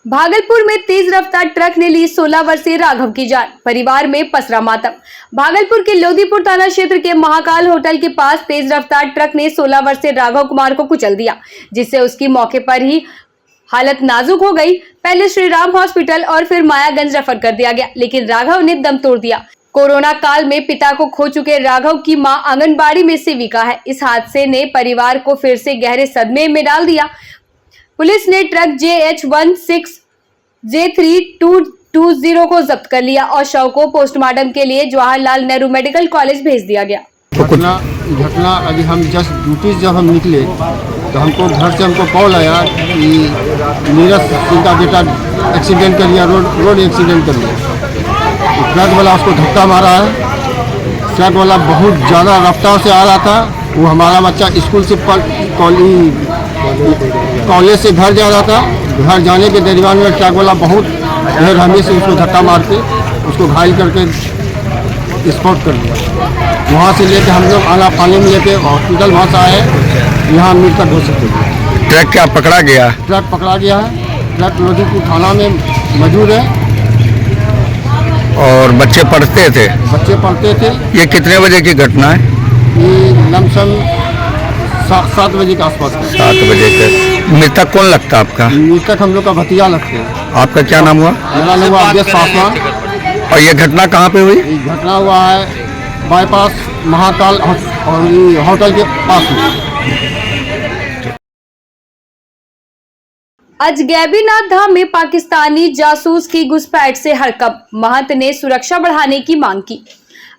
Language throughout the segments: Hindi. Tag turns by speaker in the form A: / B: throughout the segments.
A: भागलपुर में तेज रफ्तार ट्रक ने ली 16 वर्षीय राघव की जान, परिवार में पसरा मातम। भागलपुर के लोधीपुर थाना क्षेत्र के महाकाल होटल के पास तेज रफ्तार ट्रक ने 16 वर्षीय राघव कुमार को कुचल दिया, जिससे उसकी मौके पर ही हालत नाजुक हो गई। पहले श्री राम हॉस्पिटल और फिर मायागंज रेफर कर दिया गया, लेकिन राघव ने दम तोड़ दिया। कोरोना काल में पिता को खो चुके राघव की मां आंगनबाड़ी में सेविका है। इस हादसे ने परिवार को फिर से गहरे सदमे में डाल दिया। पुलिस ने ट्रक JH16J3220 को जब्त कर लिया और शव को पोस्टमार्टम के लिए जवाहरलाल नेहरू मेडिकल कॉलेज भेज दिया गया।
B: घटना अभी हम जस्ट ड्यूटी जब हम निकले तो हमको घर से हमको कॉल आया कि नीरज सिंह का बेटा एक्सीडेंट कर लिया, रोड एक्सीडेंट कर लिया। ट्रक वाला उसको धक्का मारा है। ट्रक वाला बहुत ज़्यादा रफ्तार से आ रहा था। वो हमारा बच्चा स्कूल से कॉलेज से घर जा रहा था। घर जाने के दरमियान में ट्रक वाला बहुत रहमी से उसको धक्का मार के उसको घायल करके स्पॉट कर दिया। वहाँ से लेके हम लोग आना पानी में लेके हॉस्पिटल वहाँ से आए, यहाँ मृतक हो सकते हैं।
C: ट्रक क्या पकड़ा गया?
B: ट्रक पकड़ा गया है। ट्रक लोधीपुर थाना में मौजूद है
C: और बच्चे पढ़ते थे?
B: बच्चे पढ़ते थे।
C: ये कितने बजे की घटना है?
B: ये लमसम 7 बजे के आसपास।
C: 7 बजे के। मृतक कौन लगता आपका?
B: मृतक हम लोग का भतीजा लगते हैं।
C: आपका क्या नाम हुआ?
B: मेरा नाम हुआ अवधेश पासवान।
C: और ये घटना कहाँ पे हुई?
B: ये घटना हुआ है बाईपास महाकाल और होटल के पास में।
A: अजगैबीनाथ धाम में पाकिस्तानी जासूस की घुसपैठ से हड़कंप, महंत ने सुरक्षा बढ़ाने की मांग की।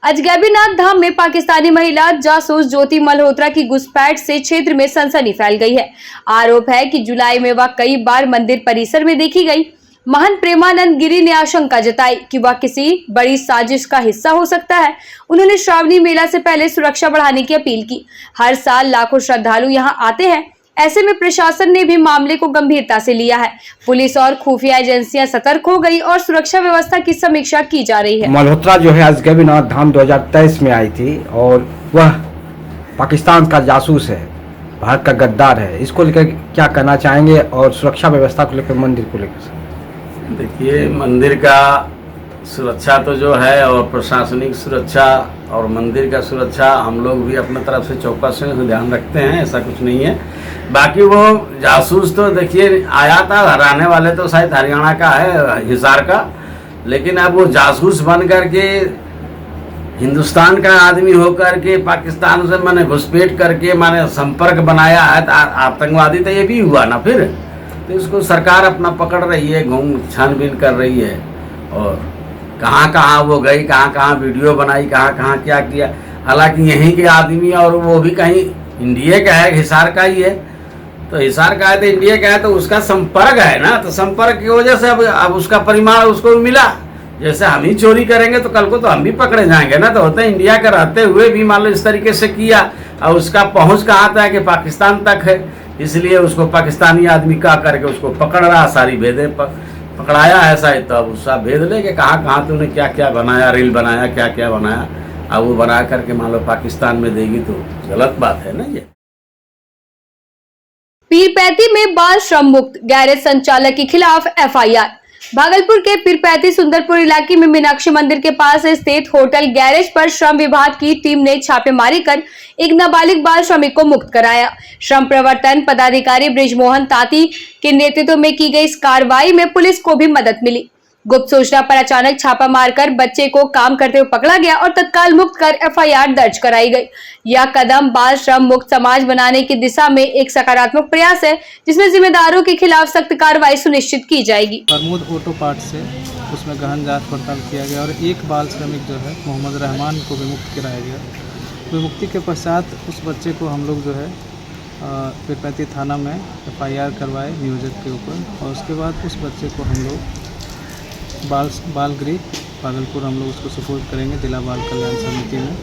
A: अजगैबीनाथ धाम में पाकिस्तानी महिला जासूस ज्योति मल्होत्रा की घुसपैठ से क्षेत्र में सनसनी फैल गई है। आरोप है कि जुलाई में वह कई बार मंदिर परिसर में देखी गई। महंत प्रेमानंद गिरी ने आशंका जताई कि वह किसी बड़ी साजिश का हिस्सा हो सकता है। उन्होंने श्रावणी मेला से पहले सुरक्षा बढ़ाने की अपील की। हर साल लाखों श्रद्धालु यहां आते हैं, ऐसे में प्रशासन ने भी मामले को गंभीरता से लिया है। पुलिस और खुफिया एजेंसियां सतर्क हो गई और सुरक्षा व्यवस्था की समीक्षा की जा रही है।
D: मल्होत्रा जो है अजगैबीनाथ धाम 2023 में आई थी और वह पाकिस्तान का जासूस है, भारत का गद्दार है। इसको लेकर क्या कहना चाहेंगे और सुरक्षा व्यवस्था को लेकर, मंदिर को लेकर?
E: देखिए, मंदिर का सुरक्षा तो जो है और प्रशासनिक सुरक्षा और मंदिर का सुरक्षा हम लोग भी अपने तरफ से चौकस से ध्यान रखते हैं, ऐसा कुछ नहीं है। बाकी वो जासूस तो देखिए आया था, हराने वाले तो शायद हरियाणा का है, हिसार का, लेकिन अब वो जासूस बन करके हिंदुस्तान का आदमी होकर के पाकिस्तान से मैंने घुसपैठ करके मैंने संपर्क बनाया है, तो आतंकवादी तो ये भी हुआ ना। फिर तो इसको सरकार अपना पकड़ रही है, घूम छानबीन कर रही है और कहाँ कहाँ वो गई, कहाँ कहाँ वीडियो बनाई, कहाँ कहाँ क्या किया। हालांकि यहीं के आदमी और वो भी कहीं इंडिया का है, हिसार का ही है। तो हिसार का है तो इंडिया का है, तो उसका संपर्क है ना, तो संपर्क की वजह से अब उसका परिमाण उसको भी मिला। जैसे हम ही चोरी करेंगे तो कल को तो हम भी पकड़े जाएंगे ना। तो होता है इंडिया का रहते हुए भी मान लो इस तरीके से किया और उसका पहुँच कहाँ तक है कि पाकिस्तान तक है, इसलिए उसको पाकिस्तानी आदमी का करके उसको पकड़ रहा, सारी भेदे पकड़ाया है शायद। तो अब उसका भेद ले कि कहाँ कहाँ तूने क्या क्या बनाया, रील बनाया, क्या क्या बनाया, अब वो बना करके मान लो पाकिस्तान में देगी तो गलत बात है ना। ये
A: पीरपैंती में बाल श्रम मुक्त, गैरेज संचालक के खिलाफ FIR। भागलपुर के पीरपैंती सुंदरपुर इलाके में मीनाक्षी मंदिर के पास स्थित होटल गैरेज पर श्रम विभाग की टीम ने छापेमारी कर एक नाबालिग बाल श्रमिक को मुक्त कराया। श्रम प्रवर्तन पदाधिकारी बृजमोहन ताती के नेतृत्व में की गई इस कार्रवाई में पुलिस को भी मदद मिली। गुप्त सूचना पर अचानक छापा मारकर बच्चे को काम करते हुए पकड़ा गया और तत्काल मुक्त कर FIR दर्ज कराई गई। यह कदम बाल श्रम मुक्त समाज बनाने की दिशा में एक सकारात्मक प्रयास है, जिसमें जिम्मेदारों के खिलाफ सख्त कार्रवाई सुनिश्चित की जाएगी।
F: प्रमोद ऑटो पार्ट से उसमें गहन जांच पड़ताल किया गया और एक बाल श्रमिक जो है मोहम्मद रहमान को विमुक्त कराया गया। विमुक्ति के पश्चात उस बच्चे को हम लोग जो है पीरपैंती थाना में FIR करवाए नियोजक के ऊपर, और उसके बाद उस बच्चे को हम लोग बाल गृह भागलपुर हम लोग उसको सपोर्ट करेंगे जिला बाल कल्याण समिति में।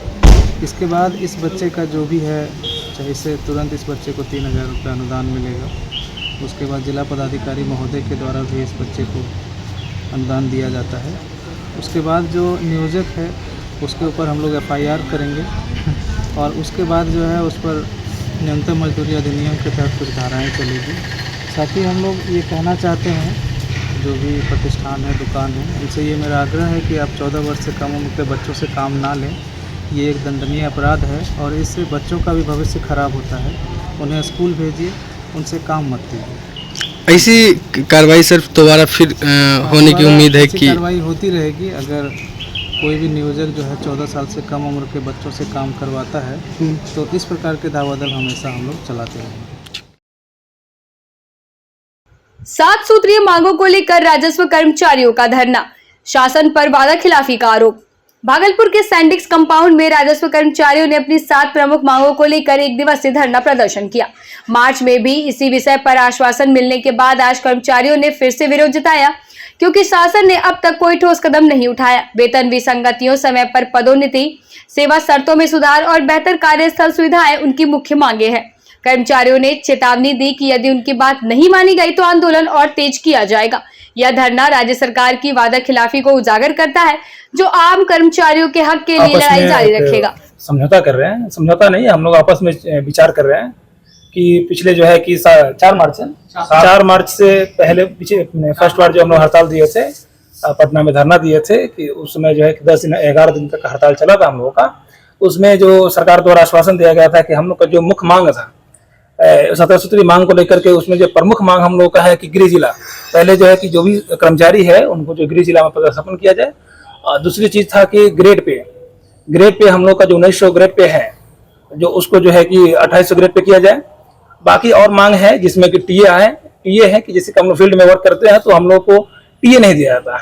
F: इसके बाद इस बच्चे का जो भी है चाहे से तुरंत इस बच्चे को 3000 रुपये अनुदान मिलेगा। उसके बाद जिला पदाधिकारी महोदय के द्वारा भी इस बच्चे को अनुदान दिया जाता है। उसके बाद जो नियोजक है उसके ऊपर हम लोग FIR करेंगे और उसके बाद जो है उस पर न्यूनतम मजदूरी अधिनियम के तहत कुछ धाराएँ चलेगी। साथ ही हम लोग ये कहना चाहते हैं जो भी प्रतिष्ठान है, दुकान है, उनसे ये मेरा आग्रह है कि आप 14 वर्ष से कम उम्र के बच्चों से काम ना लें। ये एक दंडनीय अपराध है और इससे बच्चों का भी भविष्य खराब होता है। उन्हें स्कूल भेजिए, उनसे काम मत कीजिए।
G: ऐसी कार्रवाई सर दोबारा फिर होने की उम्मीद है
F: ऐसी
G: कि
F: कार्रवाई होती रहेगी। अगर कोई भी नियोजक जो है 14 साल से कम उम्र के बच्चों से काम करवाता है तो इस प्रकार के दावादल हमेशा हम लोग चलाते रहेंगे।
A: 7 सूत्रीय मांगों को लेकर राजस्व कर्मचारियों का धरना, शासन पर वादा खिलाफी का आरोप। भागलपुर के सैंडिक्स कंपाउंड में राजस्व कर्मचारियों ने अपनी 7 प्रमुख मांगों को लेकर एक दिवसीय धरना प्रदर्शन किया। मार्च में भी इसी विषय पर आश्वासन मिलने के बाद आज कर्मचारियों ने फिर से विरोध जताया, क्योंकि शासन ने अब तक कोई ठोस कदम नहीं उठाया। वेतन विसंगतियों, समय पर पदोन्नति, सेवा शर्तों में सुधार और बेहतर कार्यस्थल सुविधाएं उनकी मुख्य मांगे हैं। कर्मचारियों ने चेतावनी दी कि यदि उनकी बात नहीं मानी गई तो आंदोलन और तेज किया जाएगा। यह धरना राज्य सरकार की वादा खिलाफी को उजागर करता है, जो आम कर्मचारियों के हक के लिए लड़ाई जारी रखेगा।
H: समझौता कर रहे हैं, समझौता नहीं, हम लोग आपस में विचार कर रहे हैं कि पिछले जो है कि 4 मार्च से पहले फर्स्ट बार जो हम लोग हड़ताल दिए थे, पटना में धरना दिए थे कि उस समय जो है कि 11 दिन तक हड़ताल चला था हम लोगों का। उसमें जो सरकार द्वारा आश्वासन दिया गया था कि हम लोग का जो मुख्य मांग था 17 सूत्री मांग को लेकर के, उसमें जो प्रमुख मांग हम लोग का है कि गृह जिला पहले जो है कि जो भी कर्मचारी है उनको जो गृह जिला में पदस्थापन किया जाए। और दूसरी चीज था कि ग्रेड पे हम लोग का जो 1900 ग्रेड पे है, जो उसको जो है कि 2800 ग्रेड पे किया जाए। बाकी और मांग है जिसमें कि टीए है कि जैसे हम लोग फील्ड में वर्क करते हैं तो हम लोग को टीए नहीं दिया जाता।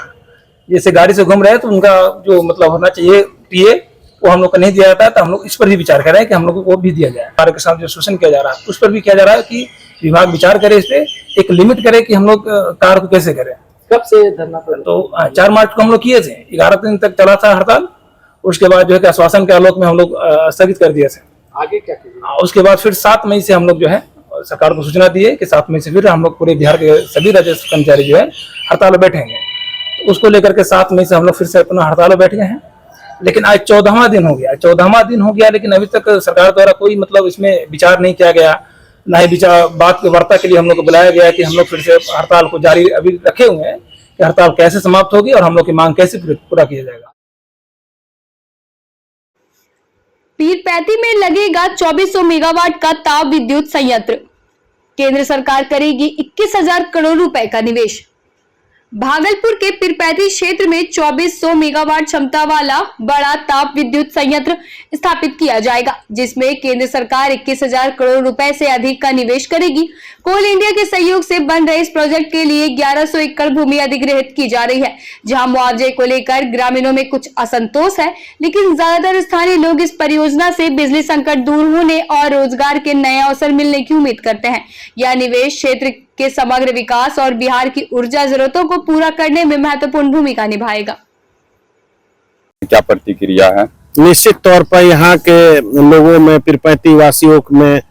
H: जैसे गाड़ी से घूम रहे हैं तो उनका जो मतलब होना चाहिए टीए, वो हम लोग को नहीं दिया जाता है। तो हम लोग इस पर भी विचार कर रहे हैं कि हम लोग को भी दिया जाए। कार्य के साथ जो शोषण किया जा रहा है उस पर भी किया जा रहा है कि विभाग विचार करे, इस पे एक लिमिट करे कि हम लोग कार्य को कैसे करें।
I: कब से धरना पर?
H: तो 4 मार्च को हम लोग किए थे, 11 दिन तक चला था हड़ताल। उसके बाद जो है कि आश्वासन के आलोक में हम लोग स्थगित कर दिए थे।
I: आगे क्या किया?
H: उसके बाद फिर 7 मई से हम लोग जो है सरकार को सूचना दिए कि 7 मई से फिर हम लोग पूरे बिहार के सभी राजस्व कर्मचारी जो है हड़ताल में बैठेंगे। तो उसको लेकर के 7 मई से हम लोग फिर से अपना हड़ताल में बैठ गए हैं। लेकिन आज 14वां दिन हो गया, लेकिन अभी तक सरकार द्वारा कोई मतलब इसमें विचार नहीं किया गया, ना ही विचार बात की वार्ता के लिए हम लोग को बुलाया गया कि हम लोग फिर से हड़ताल को जारी अभी रखे हुए हैं कि हड़ताल कैसे समाप्त होगी और हम लोग की मांग कैसे पूरा किया जाएगा।
A: पीरपैंती में लगेगा 2400 मेगावाट का ताप विद्युत संयंत्र, केंद्र सरकार करेगी 21,000 करोड़ रुपए का निवेश। भागलपुर के पीरपैंती क्षेत्र में 2400 मेगावाट क्षमता वाला बड़ा ताप विद्युत संयंत्र स्थापित किया जाएगा, जिसमें केंद्र सरकार 21,000 करोड़ रुपए से अधिक का निवेश करेगी। कोल इंडिया के सहयोग से बन रहे इस प्रोजेक्ट के लिए 1100 एकड़ भूमि अधिग्रहित की जा रही है, जहां मुआवजे को लेकर ग्रामीणों में कुछ असंतोष है, लेकिन ज्यादातर स्थानीय लोग इस परियोजना से बिजली संकट दूर होने और रोजगार के नए अवसर मिलने की उम्मीद करते हैं। यह निवेश क्षेत्र के समग्र विकास और बिहार की ऊर्जा जरूरतों को पूरा करने में महत्वपूर्ण भूमिका निभाएगा।
J: क्या प्रतिक्रिया है?
K: निश्चित तौर पर यहाँ के लोगों में, पीरपैंती वासियों में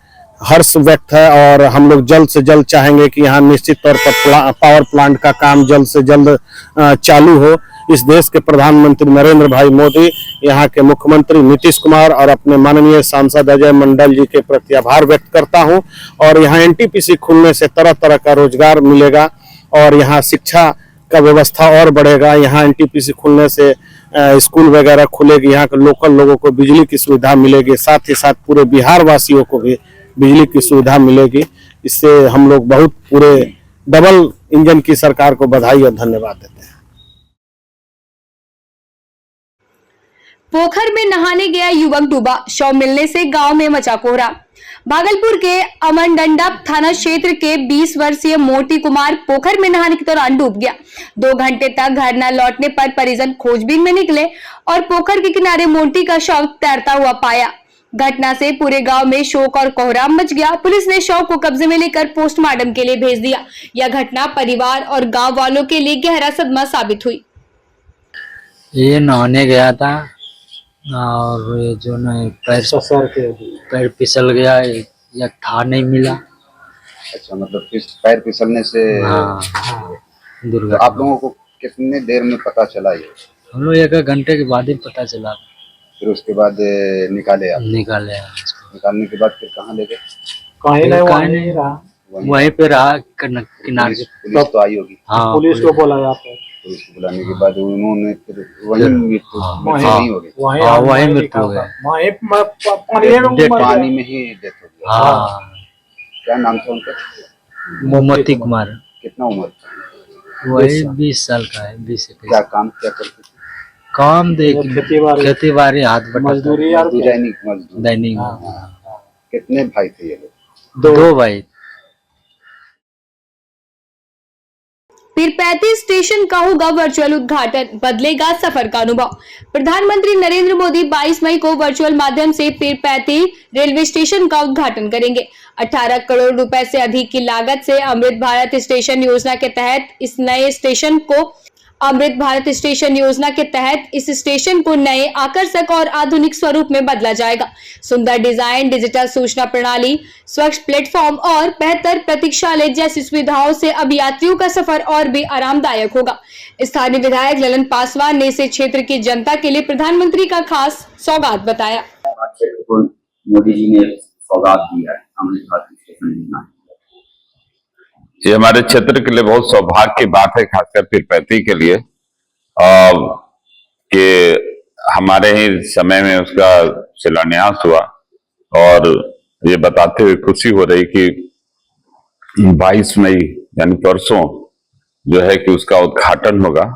K: हर्ष व्यक्त है और हम लोग जल्द से जल्द चाहेंगे कि यहाँ निश्चित तौर पर पावर प्लांट का काम जल्द से जल्द चालू हो। इस देश के प्रधानमंत्री नरेंद्र भाई मोदी, यहाँ के मुख्यमंत्री नीतीश कुमार और अपने माननीय सांसद अजय मंडल जी के प्रति आभार व्यक्त करता हूँ। और यहाँ एनटीपीसी खुलने से तरह तरह का रोजगार मिलेगा और यहाँ शिक्षा का व्यवस्था और बढ़ेगा। यहाँ एनटीपीसी खुलने से स्कूल वगैरह खुलेगी, यहाँ के लोकल लोगों को बिजली की सुविधा मिलेगी, साथ ही साथ पूरे बिहार वासियों को भी बिजली की सुविधा मिलेगी। इससे हम लोग बहुत पूरे डबल इंजन की सरकार को बधाई और धन्यवाद देते हैं।
A: पोखर में नहाने गया युवक डूबा, शव मिलने से गांव में मचा कोहरा। भागलपुर के अमरडंडा थाना क्षेत्र के 20 वर्षीय मोती कुमार पोखर में नहाने के दौरान डूब गया। 2 घंटे तक घर न लौटने पर परिजन खोजबीन में निकले और पोखर के किनारे मोती का शव तैरता हुआ पाया। घटना से पूरे गांव में शोक और कोहराम मच गया। पुलिस ने शव को कब्जे में लेकर पोस्टमार्टम के लिए भेज दिया। यह घटना परिवार और गांव वालों के लिए गहरा सदमा साबित हुई।
I: ये नहाने गया था और ये जो न पैर फिसल गया, या था नहीं मिला।
J: अच्छा, मतलब पैर फिसलने से
I: दुर्घटना।
J: तो आप लोगों को कितने देर में पता चला ये?
I: हम लोग 1 घंटे के बाद ही पता चला।
J: फिर उसके बाद निकाले आप?
I: निकाले।
J: निकालने के बाद फिर कहाँ ले गए?
I: कहीं नहीं रहा। वहीं पे रहा किनारे से।
J: पुलिस तो आई होगी।
I: हाँ
H: पुलिस को बोला आपको?
J: पुलिस को बुलाने के बाद उन्होंने फिर वहीं मृत्यु नहीं हो गई।
I: वहीं मृत्यु हो गया।
J: पानी में ही डेथ हो गया।
I: हाँ
J: क्या नाम था उनका?
I: मोमती कुमार।
J: कितना उम्र था?
I: वही 20 साल का है, 20 से 23।
J: क्या काम क्या करते थे?
I: काम खेती बाड़ी हाथ बटा
H: मजदूरी
J: दैनिक मजदूर।
I: दैनिक।
J: कितने भाई थे ये लोग?
I: दो भाई।
A: पीरपैंती स्टेशन का होगा वर्चुअल उद्घाटन, बदलेगा सफर का अनुभव। प्रधानमंत्री नरेंद्र मोदी 22 मई को वर्चुअल माध्यम से पीरपैंती रेलवे स्टेशन का उद्घाटन करेंगे। 18 करोड़ रुपए से अधिक की लागत से अमृत भारत स्टेशन योजना के तहत इस स्टेशन को नए आकर्षक और आधुनिक स्वरूप में बदला जाएगा। सुंदर डिजाइन, डिजिटल सूचना प्रणाली, स्वच्छ प्लेटफॉर्म और बेहतर प्रतीक्षालय जैसी सुविधाओं से अब यात्रियों का सफर और भी आरामदायक होगा। स्थानीय विधायक ललन पासवान ने इसे क्षेत्र की जनता के लिए प्रधानमंत्री का खास सौगात बताया।
J: मोदी जी ने सौगात दिया है अमृत भारत स्टेशन योजना।
L: ये हमारे क्षेत्र के लिए बहुत सौभाग्य की बात है, खासकर पीरपैंती के लिए, कि हमारे ही समय में उसका शिलान्यास हुआ। और ये बताते हुए खुशी हो रही कि 22 मई यानी परसों जो है कि उसका उद्घाटन होगा।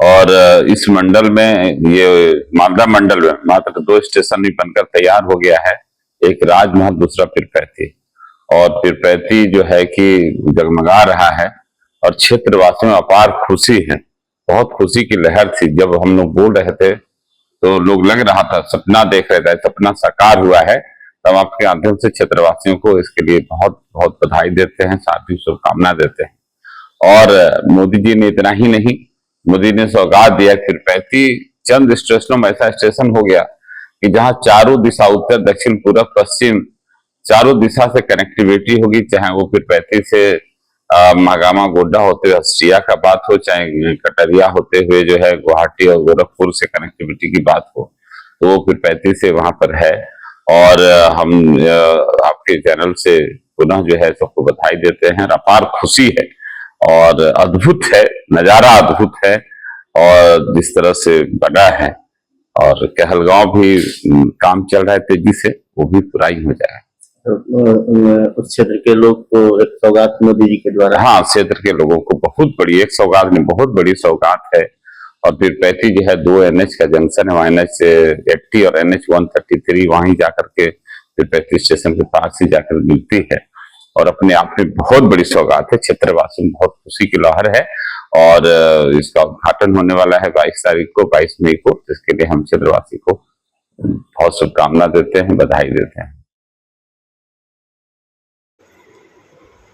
L: और इस मंडल में, ये मालदा मंडल में मात्र 2 स्टेशन ही बनकर तैयार हो गया है, एक राजमहल, दूसरा पीरपैंती। और पीरपैंती जो है कि जगमगा रहा है और क्षेत्रवासियों में अपार खुशी है। बहुत खुशी की लहर थी जब हम लोग बोल रहे थे, तो लोग लग रहा था सपना देख रहे थे, सपना साकार हुआ है। तब आपके माध्यम से क्षेत्रवासियों को इसके लिए बहुत बहुत बधाई देते हैं, साथ ही शुभकामना देते हैं। और मोदी जी ने इतना ही नहीं, मोदी ने सौगात दिया, पीरपैंती चंद स्टेशनों में ऐसा स्टेशन हो गया कि जहां चारों दिशा, उत्तर, दक्षिण, पूर्व, पश्चिम, चारों दिशा से कनेक्टिविटी होगी। चाहे वो पीरपैंती से मागामा गोड्डा होते हुए अस्टिया का बात हो, चाहे कटरिया होते हुए जो है गुवाहाटी और गोरखपुर से कनेक्टिविटी की बात हो, तो वो पीरपैंती से वहां पर है। और हम आपके चैनल से पुनः जो है सबको बधाई देते हैं। अपार खुशी है और अद्भुत है, नजारा अद्भुत है। और जिस तरह से बना है, और कहलगांव भी काम चल रहा है तेजी से, वो भी पूरा ही हो जाए।
K: उस क्षेत्र के लोग को एक सौगात मोदी जी के द्वारा।
L: हाँ, क्षेत्र के लोगों को बहुत बड़ी एक सौगात नहीं, बहुत बड़ी सौगात है। और पीरपैंती जो है 2 NH का जंक्शन है, NH80 और NH133, वहीं जाकर के पीरपैंती स्टेशन के पास ही जाकर मिलती है। और अपने आप में बहुत बड़ी सौगात है, क्षेत्रवासियों में बहुत खुशी की लहर है। और इसका उद्घाटन होने वाला है 22 मई को, जिसके लिए हम क्षेत्रवासी को बहुत शुभकामना देते हैं, बधाई देते हैं।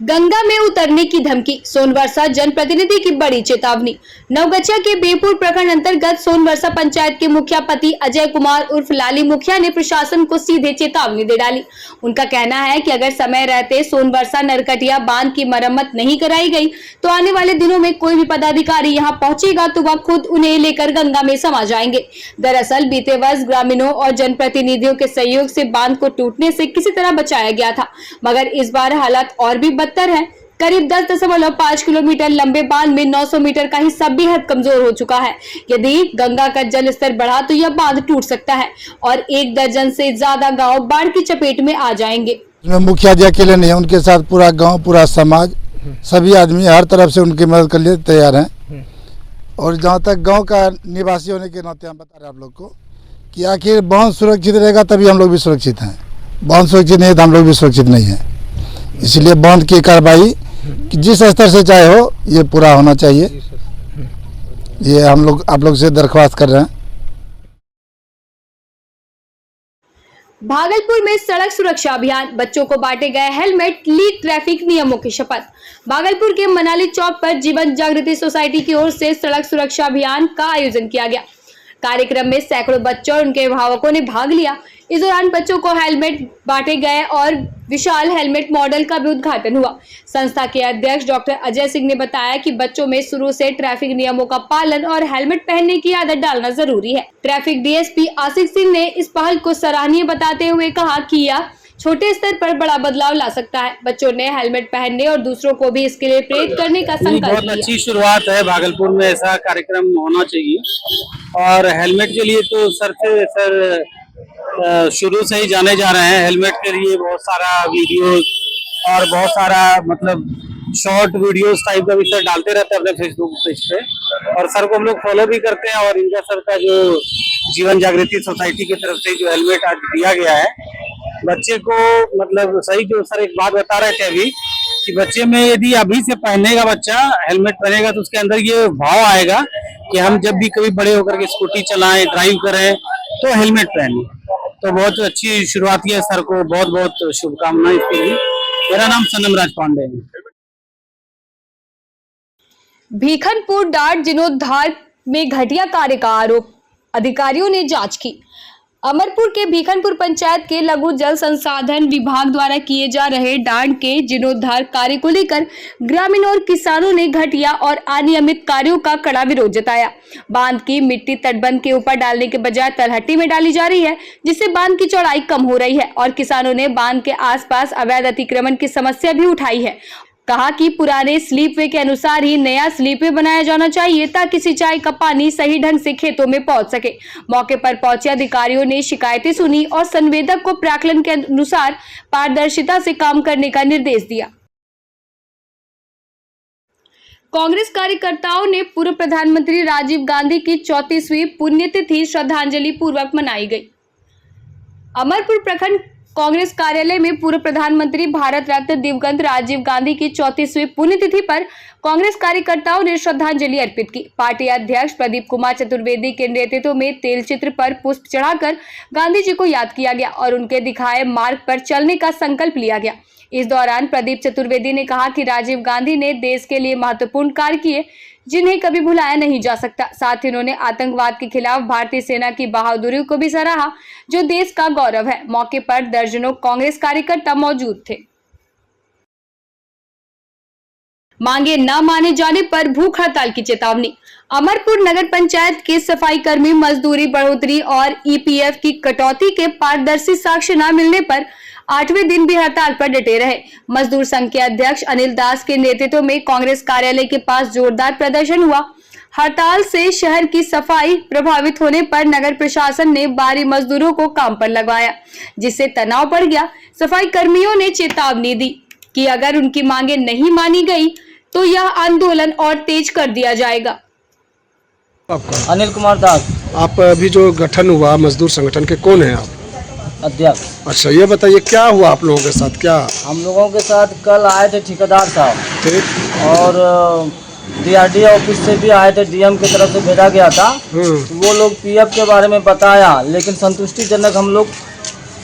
A: गंगा में उतरने की धमकी, सोनवर्षा जनप्रतिनिधि की बड़ी चेतावनी। नवगछिया के बेपुर प्रखंड अंतर्गत सोनवर्षा पंचायत के मुखिया पति अजय कुमार उर्फ लाली मुखिया ने प्रशासन को सीधे चेतावनी दे डाली। उनका कहना है कि अगर समय रहते सोनवर्षा नरकटिया बांध की मरम्मत नहीं कराई गई तो आने वाले दिनों में कोई भी पदाधिकारी यहां पहुंचेगा तो वह खुद उन्हें लेकर गंगा में समा जाएंगे। दरअसल बीते वर्ष ग्रामीणों और जनप्रतिनिधियों के सहयोग से बांध को टूटने से किसी तरह बचाया गया था, मगर इस बार हालात और भी बदतर है। करीब 10.5 किलोमीटर लंबे बांध में 900 मीटर का हिस्सा बेहद कमजोर हो चुका है। यदि गंगा का जल स्तर बढ़ा तो यह बांध टूट सकता है और 1 दर्जन से ज्यादा गांव बाढ़ की चपेट में आ जाएंगे।
B: मुखिया जी अकेले नहीं है, उनके साथ पूरा गांव, पूरा समाज, सभी आदमी हर तरफ से उनकी मदद के लिए तैयार हैं। और जहाँ तक गांव का निवासी होने के नाते हम बता रहे हैं आप लोग को कि आखिर बांध सुरक्षित रहेगा तभी हम लोग भी सुरक्षित हैं। बांध सुरक्षित नहीं है तो हम लोग भी सुरक्षित नहीं है। इसलिए बांध की कार्रवाई जिस स्तर से चाहे हो, ये पूरा होना चाहिए। ये हम लोग आप लोग से दरख्वास्त कर रहे हैं।
A: भागलपुर में सड़क सुरक्षा अभियान, बच्चों को बांटे गए हेलमेट, ली ट्रैफिक नियमों की शपथ। भागलपुर के मनाली चौक पर जीवन जागृति सोसाइटी की ओर से सड़क सुरक्षा अभियान का आयोजन किया गया। कार्यक्रम में सैकड़ों बच्चों और उनके अभिभावकों ने भाग लिया। इस दौरान बच्चों को हेलमेट बांटे गए और विशाल हेलमेट मॉडल का भी उद्घाटन हुआ। संस्था के अध्यक्ष डॉक्टर अजय सिंह ने बताया कि बच्चों में शुरू से ट्रैफिक नियमों का पालन और हेलमेट पहनने की आदत डालना जरूरी है। ट्रैफिक डीएसपी आशिक सिंह ने इस पहल को सराहनीय बताते हुए कहा कि यह छोटे स्तर पर बड़ा बदलाव ला सकता है। बच्चों ने हेलमेट पहनने और दूसरों को भी इसके लिए प्रेरित करने का संकल्प
F: बहुत
A: लिया।
F: अच्छी शुरुआत है, भागलपुर में ऐसा कार्यक्रम होना चाहिए। और हेलमेट के लिए तो सर शुरू से ही जाने जा रहे हैं। हेलमेट के लिए बहुत सारा वीडियोस और बहुत सारा मतलब शॉर्ट वीडियोस टाइप का भी सर डालते रहते हैं अपने फेसबुक पेज पे, और सर को हम लोग फॉलो भी करते हैं। और इनका सर का जो जीवन जागृति सोसाइटी की तरफ से जो हेलमेट आज दिया गया है बच्चे को, मतलब सही जो सर एक बात बता रहे थे अभी कि बच्चे में यदि अभी से पहनेगा बच्चा हेलमेट पहनेगा तो उसके अंदर ये भाव आएगा कि हम जब भी कभी बड़े होकर के स्कूटी चलाएं, ड्राइव करें तो हेलमेट पहने। तो बहुत अच्छी शुरुआत की है, सर को बहुत बहुत शुभकामनाएं इसके लिए। मेरा नाम सनम राज पांडे है।
A: भीखनपुर डाट जीर्णोद्धार में घटिया कार्य का आरोप, अधिकारियों ने जांच की। अमरपुर के भीखनपुर पंचायत के लघु जल संसाधन विभाग द्वारा किए जा रहे डांड के जीर्णोद्धार कार्य को लेकर ग्रामीणों और किसानों ने घटिया और अनियमित कार्यों का कड़ा विरोध जताया। बांध की मिट्टी तटबंध के ऊपर डालने के बजाय तलहटी में डाली जा रही है, जिससे बांध की चौड़ाई कम हो रही है और किसानों ने बांध के आसपास अवैध अतिक्रमण की समस्या भी उठाई है। कहा कि पुराने स्लीपवे के अनुसार ही नया स्लीपवे बनाया जाना चाहिए ताकि सिंचाई का पानी सही ढंग से खेतों में पहुंच सके। मौके पर पहुंचे अधिकारियों ने शिकायतें सुनी और संवेदक को प्राक्कलन के अनुसार पारदर्शिता से काम करने का निर्देश दिया। कांग्रेस कार्यकर्ताओं ने पूर्व प्रधानमंत्री राजीव गांधी की 34वीं पुण्यतिथि श्रद्धांजलि पूर्वक मनाई गई। अमरपुर प्रखंड कांग्रेस कार्यालय में पूर्व प्रधानमंत्री भारत रत्न दिवंगत राजीव गांधी की 34वीं पुण्यतिथि पर कांग्रेस कार्यकर्ताओं ने श्रद्धांजलि अर्पित की। पार्टी अध्यक्ष प्रदीप कुमार चतुर्वेदी के नेतृत्व में तेल चित्र पर पुष्प चढ़ाकर गांधी जी को याद किया गया और उनके दिखाए मार्ग पर चलने का संकल्प लिया गया। इस दौरान प्रदीप चतुर्वेदी ने कहा कि राजीव गांधी ने देश के लिए महत्वपूर्ण कार्य किए जिन्हें कभी भुलाया नहीं जा सकता। साथ ही उन्होंने आतंकवाद के खिलाफ भारतीय सेना की बहादुरी को भी सराहा, जो देश का गौरव है। मौके पर दर्जनों कांग्रेस कार्यकर्ता मौजूद थे। मांगे न माने जाने पर भूख हड़ताल की चेतावनी। अमरपुर नगर पंचायत के सफाई कर्मी मजदूरी बढ़ोतरी और ईपीएफ की कटौती के पारदर्शी साक्ष्य न मिलने पर 8वें दिन भी हड़ताल पर डटे रहे। मजदूर संघ के अध्यक्ष अनिल दास के नेतृत्व में कांग्रेस कार्यालय के पास जोरदार प्रदर्शन हुआ। हड़ताल से शहर की सफाई प्रभावित होने पर नगर प्रशासन ने बाहरी मजदूरों को काम पर लगवाया, जिससे तनाव बढ़ गया। सफाई कर्मियों ने चेतावनी दी कि अगर उनकी मांगे नहीं मानी गई तो यह आंदोलन और तेज कर दिया जाएगा।
M: अनिल कुमार दास।
K: आप अभी जो गठन हुआ मजदूर संगठन के कौन है आप?
M: अध्यक्ष।
K: अच्छा, ये बताइए क्या हुआ आप लोगों के साथ? क्या
M: हम लोगों के साथ कल आए थे ठेकेदार साहब,
K: ठीक,
M: और डीआरडी ऑफिस से भी आए थे, डीएम की तरफ से भेजा गया था। वो लोग पीएफ के बारे में बताया, लेकिन संतुष्टिजनक हम लोग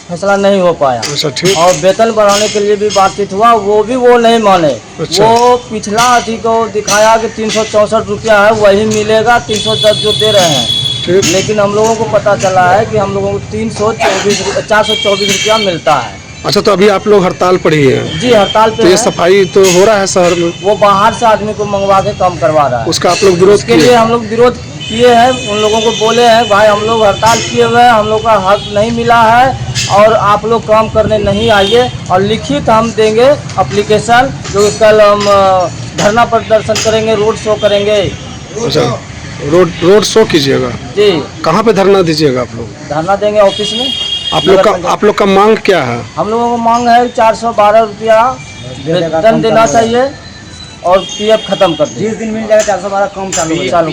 M: फैसला नहीं हो पाया।
K: अच्छा, ठीक।
M: और वेतन बढ़ाने के लिए भी बातचीत हुआ, वो भी वो नहीं माने।
K: अच्छा।
M: वो पिछला अधिक को दिखाया कि 364 रुपया है, वही मिलेगा 310 जो दे रहे हैं।
K: ठीक।
M: लेकिन हम लोगों को पता चला है कि हम लोगों को 424 रुपया मिलता है।
K: अच्छा, तो अभी आप लोग हड़ताल पर ही हैं?
M: जी, हड़ताल पे
K: तो ये
M: है।
K: सफाई तो हो रहा है शहर में?
M: वो बाहर से आदमी को मंगवा के काम करवा रहा है।
K: उसका आप लोग विरोध
M: के लिए हम लोग विरोध किए हैं। उन लोगों को बोले हैं भाई हम लोग हड़ताल किए हुए हैं, हम लोग का हक नहीं मिला है और आप लोग काम करने नहीं आइए, और लिखित हम देंगे एप्लीकेशन, जो कल हम धरना प्रदर्शन करेंगे, रोड शो करेंगे।
K: अच्छा, रोड शो कीजिएगा?
M: जी।
K: कहाँ पे धरना दीजिएगा आप लोग?
M: धरना देंगे ऑफिस में।
K: आप लोग का मांग क्या है? हम
M: लोगों को मांग है 412 रुपया वेतन देना चाहिए और पीएफ खत्म कर दें। 20 दिन मिल जाएगा, 412 कम चालू।